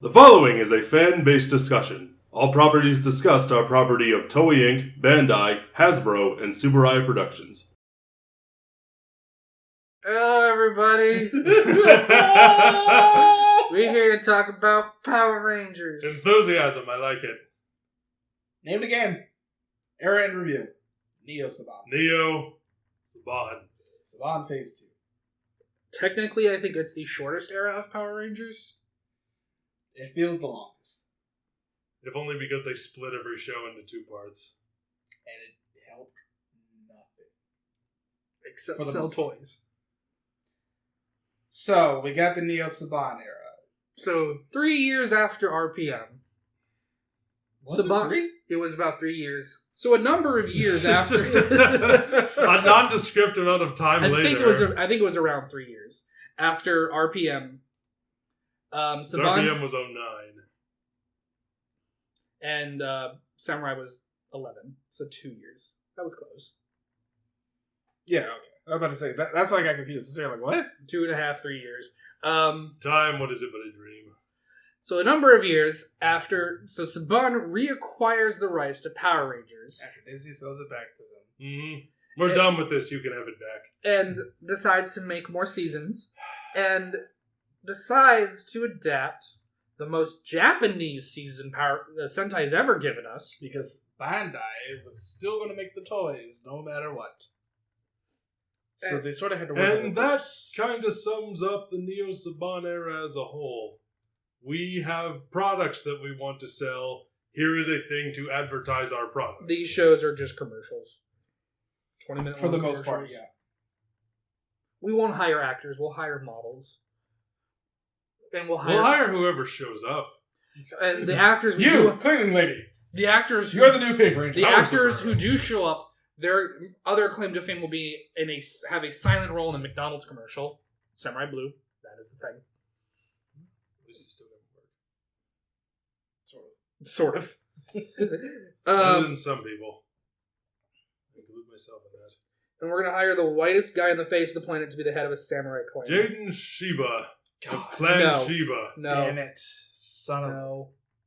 The following is a fan-based discussion. All properties discussed are property of Toei Inc., Bandai, Hasbro, and Subaru Productions. Hello, everybody. We're here to talk about Power Rangers. Enthusiasm, I like it. Named again. Era in review. Neo Saban. Neo Saban. Saban Phase 2. Technically, I think it's the shortest era of Power Rangers. It feels the longest. If only because they split every show into two parts. And it helped nothing. Except For the sell most part. toys. So, we got the Neo Saban era. So, 3 years after RPM. Was it 3? It was about 3 years. So a number of years after. A nondescript amount of time later. I think it was around 3 years after RPM. Saban RPM was 09. and Samurai was 11, so 2 years. That was close. Yeah, okay. I was about to say, that's why I got confused. So you're like, what? 2.5, 3 years. Time, what is it but a dream? So a number of years after, Saban reacquires the rights to Power Rangers. After Disney sells it back to them. Mm-hmm. We're done with this, you can have it back. And decides to make more seasons. And decides to adapt the most Japanese season Sentai's ever given us. Because Bandai was still going to make the toys, no matter what. So they sort of had to work. And that kind of sums up the Neo Saban era as a whole. We have products that we want to sell. Here is a thing to advertise our products. These shows are just commercials. 20-minute For the most part, yeah. We won't hire actors. We'll hire models. And we'll hire whoever shows up. And the actors... Cleaning lady. The actors... You're the new Pink Ranger. The actors who do show up, their other claim to fame will be have a silent role in a McDonald's commercial. Samurai Blue. That is the thing. At least it still doesn't work. Sort of. Better than some people. I include myself in that. And we're going to hire the whitest guy on the face of the planet to be the head of a samurai clan. Jaden Shiba. Of Clan Shiba. No. Damn it. Son of a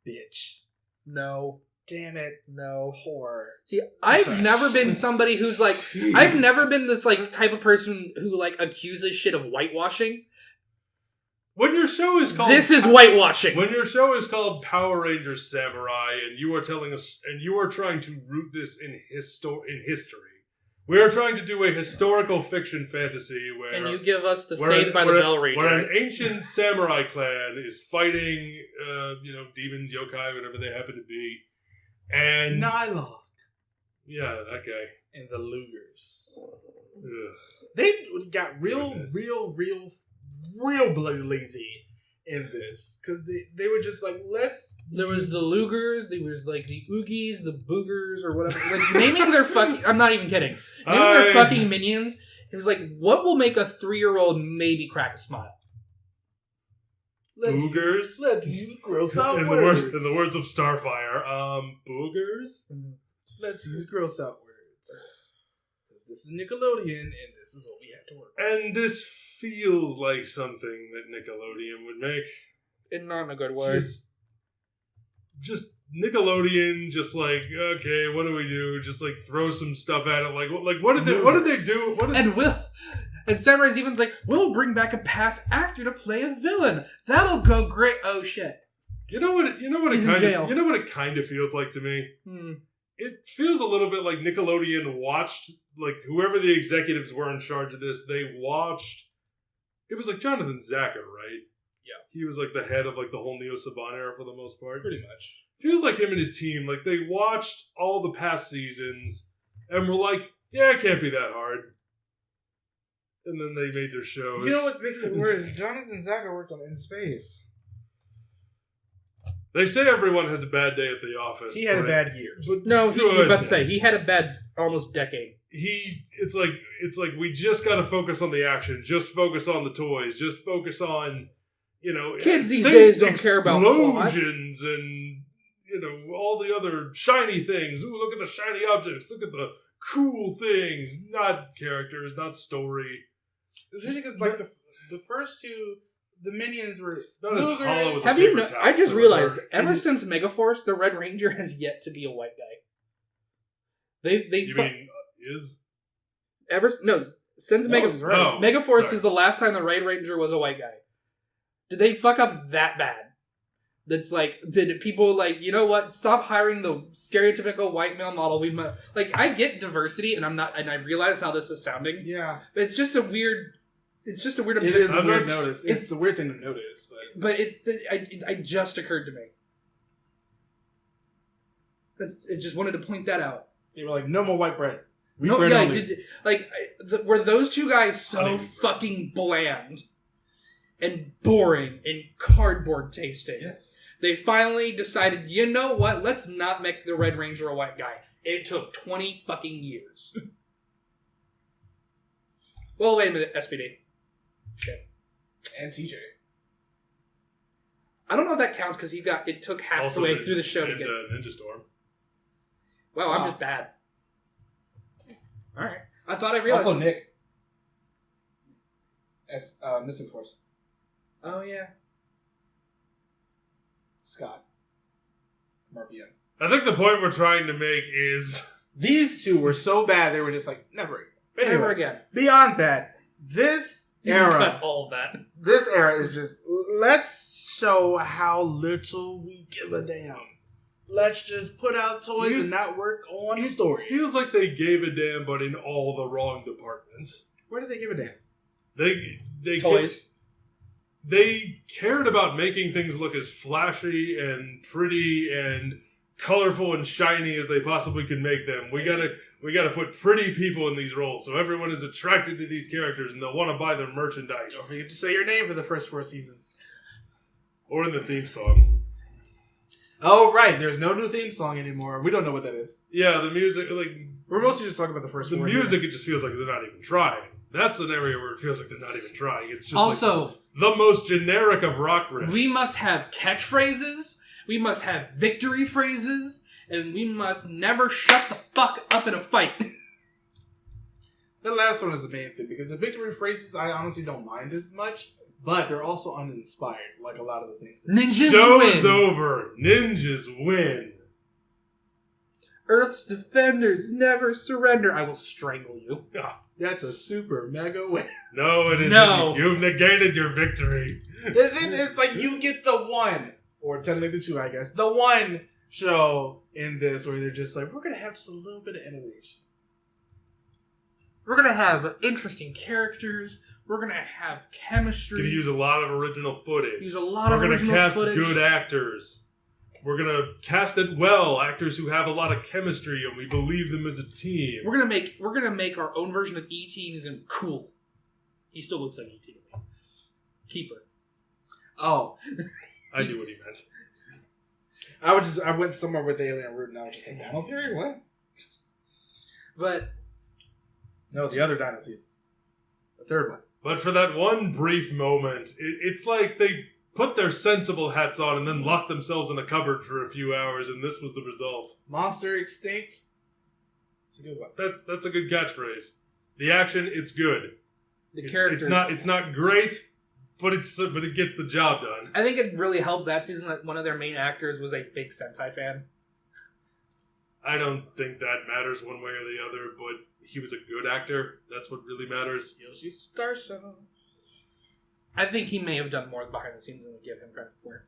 bitch. No. Damn it. No. Whore. See, I've never been somebody who's like... Jeez. I've never been this like type of person who like accuses shit of whitewashing. When your show is called... This is whitewashing! When your show is called Power Rangers Samurai, and you are telling us... And you are trying to root this in history. We are trying to do a historical fiction fantasy where... And you give us the Saved by the Bell region. Where an ancient samurai clan is fighting, demons, yokai, whatever they happen to be. And... Nylock. Yeah, that guy. And the Lugers. Ugh. They got real bloody lazy in this. Because they were just like, There was the Lugers, there was like the Oogies, the Boogers, or whatever. Like, naming their fucking... I'm not even kidding. Naming their fucking minions, it was like, what will make a 3-year-old maybe crack a smile? Boogers? Let's use gross out words. In the words of Starfire, boogers? Let's use gross out words. Because this is Nickelodeon, and this is what we have to work with. And this feels like something that Nickelodeon would make. And not in a good way. Just Nickelodeon, just like, okay, what do we do? Just like throw some stuff at it. Like what did they do? And Samurai's even like, we'll bring back a past actor to play a villain. That'll go great. Oh shit. You know what it kind of feels like to me? It feels a little bit like Nickelodeon watched, like whoever the executives were in charge of this, they watched. It was like Jonathan Zacher, right? Yeah. He was like the head of like the whole Neo Saban era for the most part. Pretty much. Feels like him and his team, like they watched all the past seasons and were like, yeah, it can't be that hard. And then they made their shows. You know what makes it worse? Jonathan Zacher worked on In Space. They say everyone has a bad day at the office. He had a bad year. No, he was about to say he had a bad almost decade. It's like we just got to focus on the action. Just focus on the toys. Just focus on, kids these days don't care about explosions and all the other shiny things. Ooh, look at the shiny objects. Look at the cool things. Not characters. Not story. Especially because like the first two the minions were. It's about as hollow as Have a you? paper towel, I just so realized. it Ever since Megaforce, the Red Ranger has yet to be a white guy. You mean is? Since Megaforce, right. Oh, Megaforce sorry. is the last time the Red Ranger was a white guy. Did they fuck up that bad? That's like, did people like, you know what? Stop hiring the stereotypical white male model. I get diversity, and I realize how this is sounding. Yeah, But it's just a weird. It's just a weird. it is a weird notice. It's a weird thing to notice, but it just occurred to me. It just wanted to point that out. They were like, no more white bread. Were those two guys so fucking bland and boring and cardboard tasting? Yes. They finally decided, you know what? Let's not make the Red Ranger a white guy. It took 20 fucking years. Well, wait a minute, SPD. Shit. And TJ. I don't know if that counts because it took half the way through the show to get Ninja Storm. Wow, I'm just bad. Alright. I thought I realized. Also Nick. As Missing Force. Oh, yeah. Scott. Marpion. I think the point we're trying to make is These two were so bad, they were just like, never again. But anyway, Never again. Beyond that, this era. Cut all of that. This era is just, let's show how little we give a damn. Let's just put out toys and not work on the story. It feels like they gave a damn, but in all the wrong departments. Where did they give a damn? They Toys. They cared about making things look as flashy and pretty and colorful and shiny as they possibly could make them. We gotta put pretty people in these roles so everyone is attracted to these characters and they'll want to buy their merchandise. Don't forget to say your name for the first 4 seasons. Or in the theme song. Oh, right. There's no new theme song anymore. We don't know what that is. Yeah, the music, We're mostly just talking about the first the 4 music, it just feels like they're not even trying. That's an area where it feels like they're not even trying. It's just Also, the most generic of rock riffs. we must have catchphrases, we must have victory phrases, and we must never shut the fuck up in a fight. The last one is the main thing, because the victory phrases I honestly don't mind as much, but they're also uninspired, like a lot of the things. Ninjas Show's win. over. Ninjas win. Earth's defenders never surrender. I will strangle you. That's a super mega win. No, it isn't. No. You've negated your victory. It's like you get the one, or technically the 2, I guess, the one show in this where they're just like, we're going to have just a little bit of innovation. We're going to have interesting characters. We're going to have chemistry. Going to use a lot of original footage. Use a lot of original cast footage. good actors. We're going to cast it well. Actors who have a lot of chemistry and we believe them as a team. We're gonna make our own version of E.T. and he's gonna be cool. He still looks like E.T. to me. Keeper. Oh. I knew what he meant. I went somewhere with the alien root and I was just like, Dino Fury? What? But No, the other Dino season. The third one. But for that one brief moment, it's like they put their sensible hats on and then locked themselves in a cupboard for a few hours, and this was the result. Monster extinct. It's a good one. That's a good catchphrase. The action, it's good. the characters. It's not great, but it gets the job done. I think it really helped that season that one of their main actors was a big Sentai fan. I don't think that matters one way or the other, but he was a good actor. That's what really matters. Yoshi Starso. I think he may have done more behind the scenes than we give him credit for.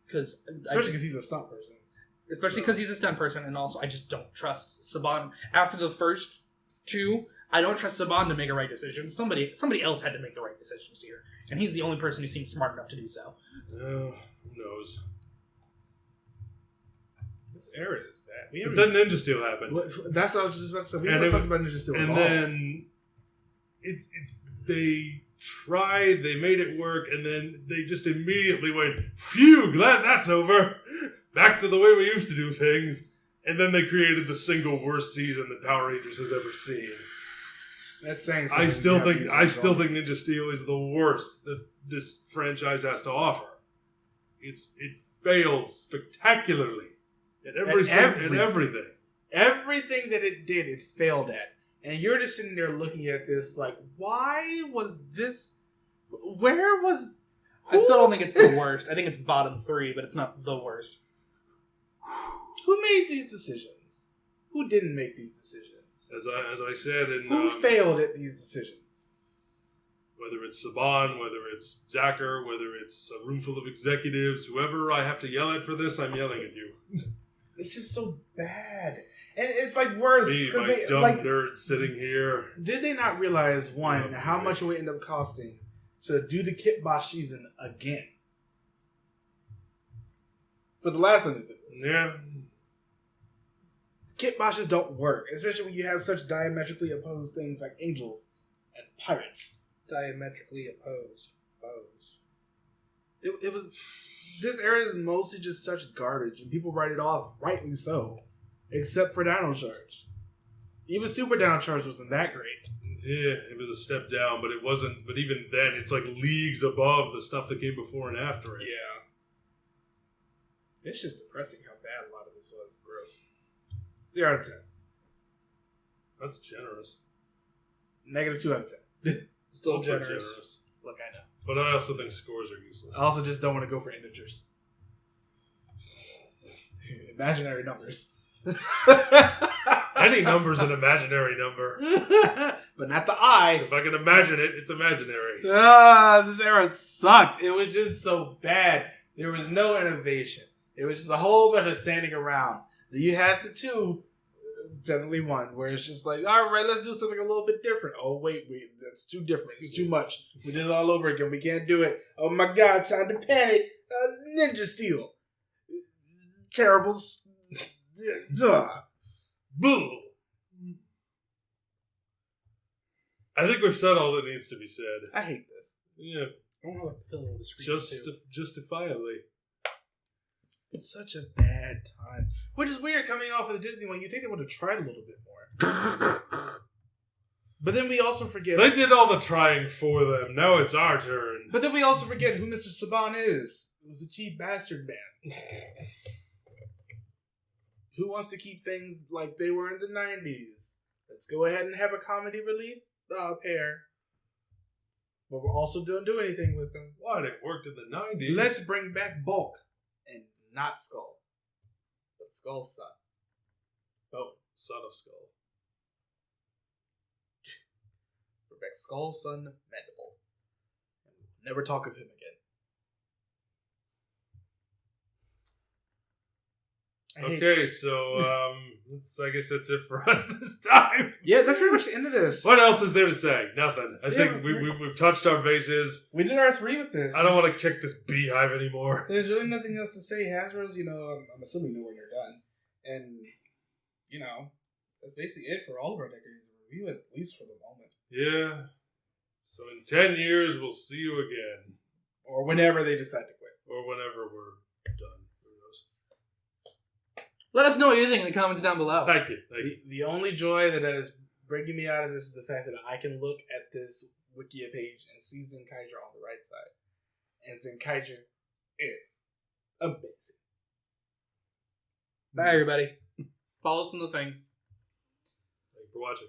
Especially because he's a stunt person. Especially because he's a stunt person, and also I just don't trust Saban. After the first 2, I don't trust Saban to make a right decision. Somebody else had to make the right decisions here, and he's the only person who seems smart enough to do so. Who knows? This era is bad. But then Ninja Steel happened. That's what I was just about to say. We haven't talked about Ninja Steel at all. And then they tried, they made it work, and then they just immediately went, phew, glad that's over. Back to the way we used to do things. And then they created the single worst season that Power Rangers has ever seen. That's saying something. I still think Ninja Steel is the worst that this franchise has to offer. It fails spectacularly at everything. Everything that it did, it failed at. And you're just sitting there looking at this like, why was this... I still don't think it's the worst. I think it's bottom 3, but it's not the worst. Who made these decisions? Who didn't make these decisions? As I said, who failed at these decisions? Whether it's Saban, whether it's Zacher, whether it's a room full of executives, whoever I have to yell at for this, I'm yelling at you. It's just so bad, and it's like worse because they dumb nerd sitting here. Did they not realize how much it would end up costing to do the Kitbosh season again for the last one? Yeah. Kitboshes don't work, especially when you have such diametrically opposed things like angels and pirates. Diametrically opposed foes. It was. This era is mostly just such garbage, and people write it off, rightly so, except for Dino Charge. Even Super Dino Charge wasn't that great. Yeah, it was a step down, but it wasn't. But even then, it's like leagues above the stuff that came before and after it. Yeah. It's just depressing how bad a lot of this was. Gross. 0 out of 10. That's generous. -2 out of 10. Still generous. Look, I know. But I also think scores are useless. I also just don't want to go for integers. Imaginary numbers. Any number's an imaginary number. But not the I. If I can imagine it, it's imaginary. This era sucked. It was just so bad. There was no innovation. It was just a whole bunch of standing around. You had the 2, technically 1, where it's just like, all right, let's do something a little bit different. Oh, wait, that's too different. It's too much. We did it all over again. We can't do it. Oh my God, time to panic. Ninja Steel. Terrible. Boo. I think we've said all that needs to be said. I hate this. Yeah. I don't have a pillow to scream justifiably. It's such a bad time. Which is weird coming off of the Disney one. You think they would have tried a little bit more. But then we also forget... They did all the trying for them. Now it's our turn. But then we also forget who Mr. Saban is. It was a cheap bastard man. Who wants to keep things like they were in the 90s? Let's go ahead and have a comedy relief pair. But we're also don't do anything with them. What? It worked in the 90s. Let's bring back Bulk. And not Skull. But Skull's son. Oh, son of Skull. Bring back Skull's son, Mandible. And we'll never talk of him again. Okay, so I guess that's it for us this time. Yeah, that's pretty much the end of this. What else is there to say? Nothing. I think we've touched our bases. We did our 3 with this. I don't want to kick this beehive anymore. There's really nothing else to say. Hasbro's, I'm assuming know when you're done. And, that's basically it for all of our decades of review, at least for the moment. Yeah. So in 10 years, we'll see you again. Or whenever they decide to quit. Or whenever we're done. Let us know what you think in the comments down below. Thank you. The only joy that is bringing me out of this is the fact that I can look at this Wikia page and see Zenkaiger on the right side. And Zenkaiger is amazing. Bye, everybody. Follow us on the things. Thank you for watching.